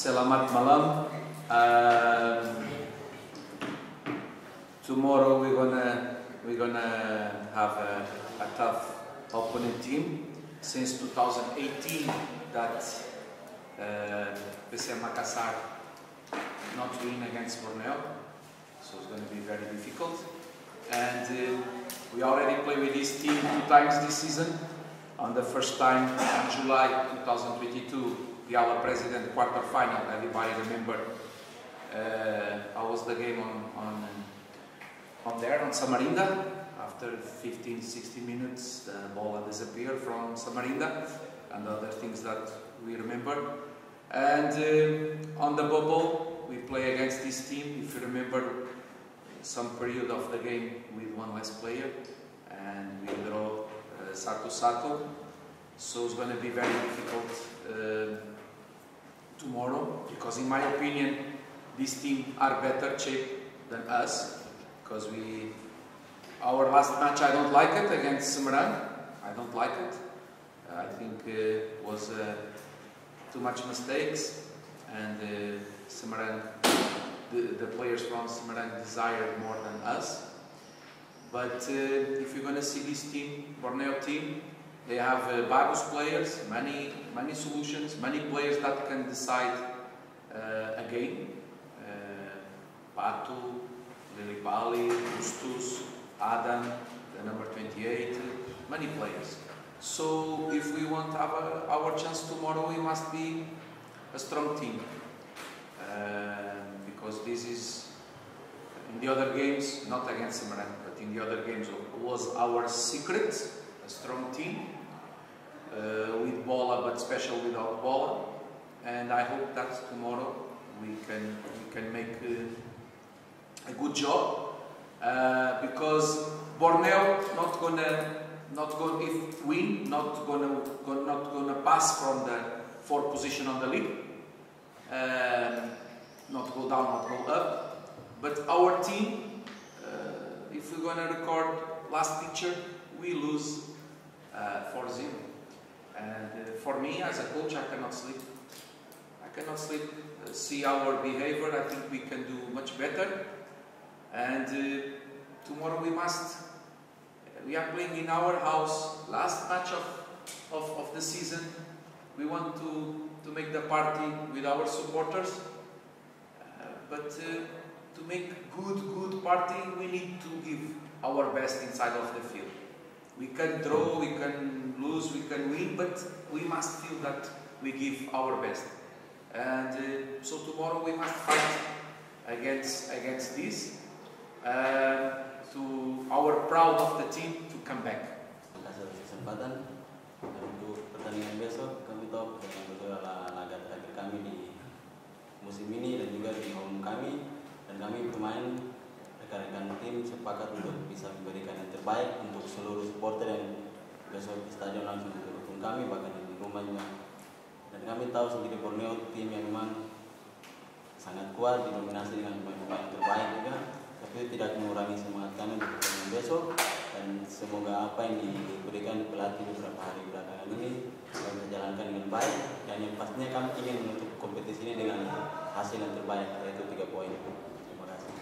Selamat malam. Tomorrow we're gonna have a tough opponent team. Since 2018 that PSM Makassar not win against Borneo, so it's going to be very difficult. And we already played with this team 2 times this season. On the first time in July 2022, the Allona President quarter final, everybody remember. How was the game on there, on Samarinda? After 15-16 minutes, the ball disappeared from Samarinda and other things that we remember. And on the bubble, we play against this team. If you remember, some period of the game with 1 less player, and we draw Sato. So it's going to be very difficult tomorrow, because in my opinion, this team are better shape than us, because our last match, I don't like it against Semarang. I don't like it. I think it was too much mistakes, and Semarang, the players from Semarang desired more than us. But if you're going to see this team, Borneo team, they have various players, many solutions, many players that can decide a game. Pato, Lilipali, Justus, Adam, the number 28, many players. So if we want to have our chance tomorrow, we must be a strong team. Because this is, in the other games, not against Semarang, but in the other games, was our secret, a strong team, with bola, but special without bola. And I hope that tomorrow we can make a good job, because Borneo not gonna pass from the 4th position on the league, not go down, not go up. But our team, if we're gonna record last picture, we lose 4-0. And for me as a coach, I cannot sleep. See our behavior. I think we can do much better. And tomorrow we are playing in our house, last match of the season. We want to make the party with our supporters, but to make good party, we need to give our best inside of the field. We can draw, we can lose, we can win, but we must feel that we give our best. And so tomorrow we must fight against this, to our proud of the team to come back. Terima kasih atas kesempatan. Dan untuk pertandingan besok, kami tahu pertandingan besok adalah laga terakhir kami di musim ini dan juga di home kami. Dan kami pemain, rekan-rekan tim sepakat untuk bisa memberikan yang terbaik untuk seluruh supporter yang besok di stadion langsung mendukung kami, bahkan di rumahnya. Dan kami tahu sendiri Borneo tim yang memang sangat kuat, didominasi dengan pemain-pemain terbaik juga. Tapi tidak mengurangi semangat kami untuk pertandingan besok, dan semoga apa yang diberikan pelatih beberapa hari belakangan ini bisa dijalankan dengan baik, dan yang pastinya kami ingin menutup kompetisi ini dengan hasil yang terbaik, yaitu 3 poin. Terima kasih.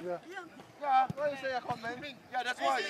Yeah, why you say I can't man? Yeah, that's why.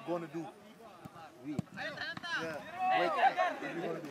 Gonna do. We. Yeah. Wait. What you gonna do?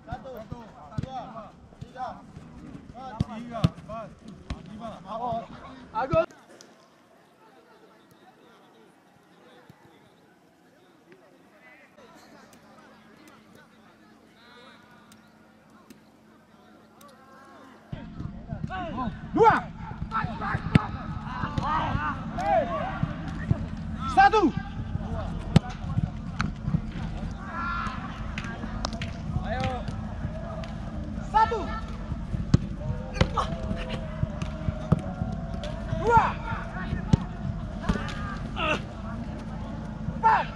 Satu, dua, tiga, empat, lima. Agus. Dua. Satu. Satu, dua, empat,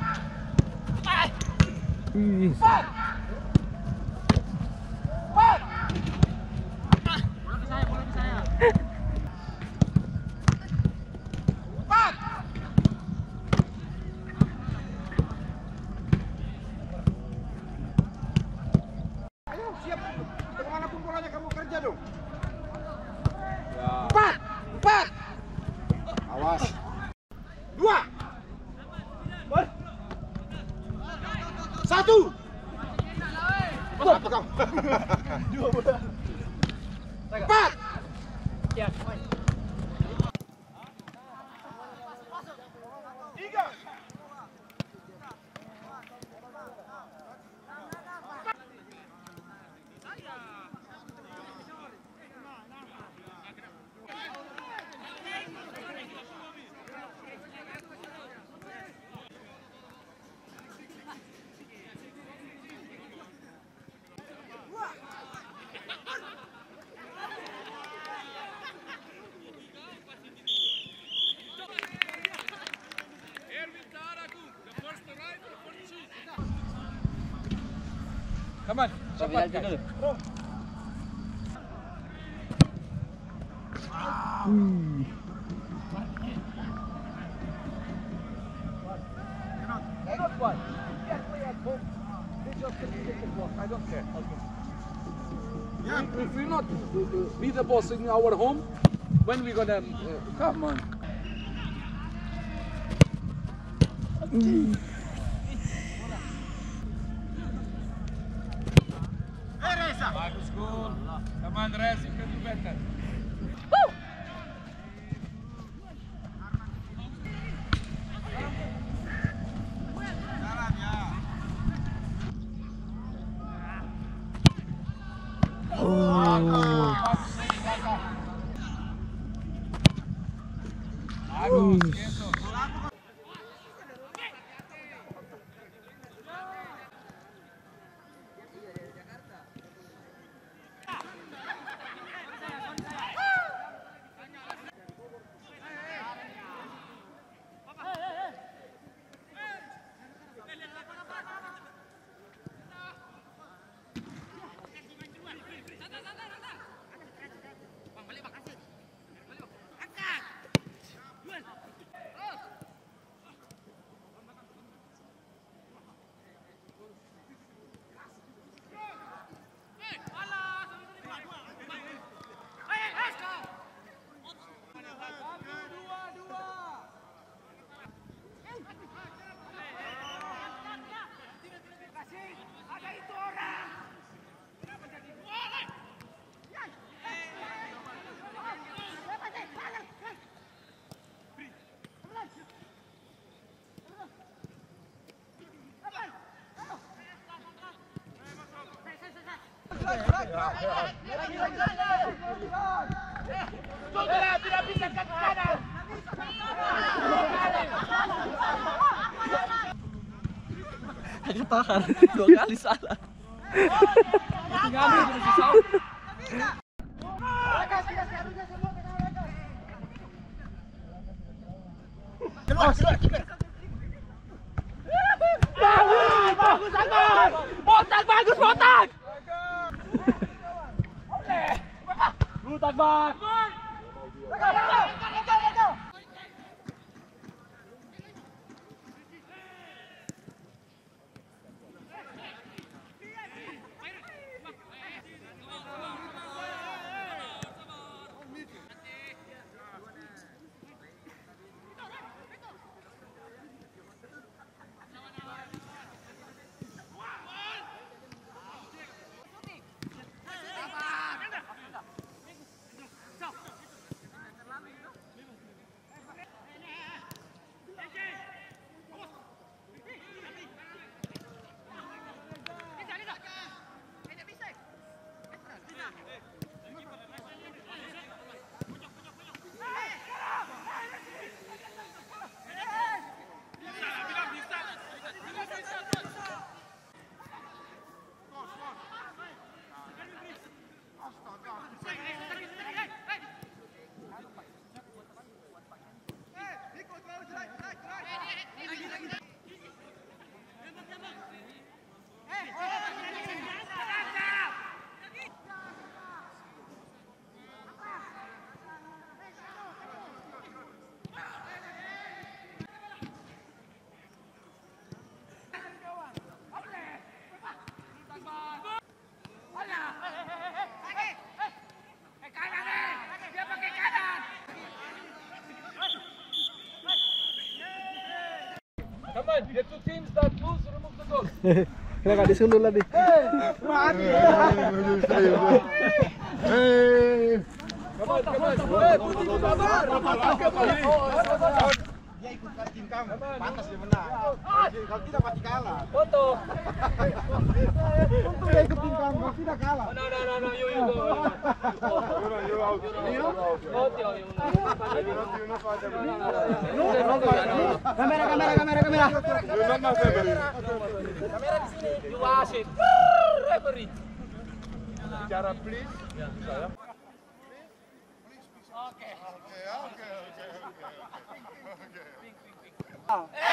empat, ayo siap, kemanapun bolanya kamu kerja dong. Empat, awas. Dua, satu. Apa kau? Dua bola. Empat. Ya. Tiga. Come on, cepat dulu. I don't care. If we not be the boss in our home, when we gonna come on? Bagus, Gun. Come on, Rez, you can do better. Tidak bisa ke kanan. Ketahan 2 kali salah. Bagus Akbar. Botak bagus botak. Botak bang. Come on, the two teams that lose, remove the goal. Kena disuruh lah di. Dia ikutkan tim kamu, pantas dia menang. Kalau tidak pasti kalah. Foto. Untung dia ikut tim kamu, kalau tidak kalah. No, you go. Kamera. Kamera di sini. You wasit. Referee. Bicara please. Oke. Oke.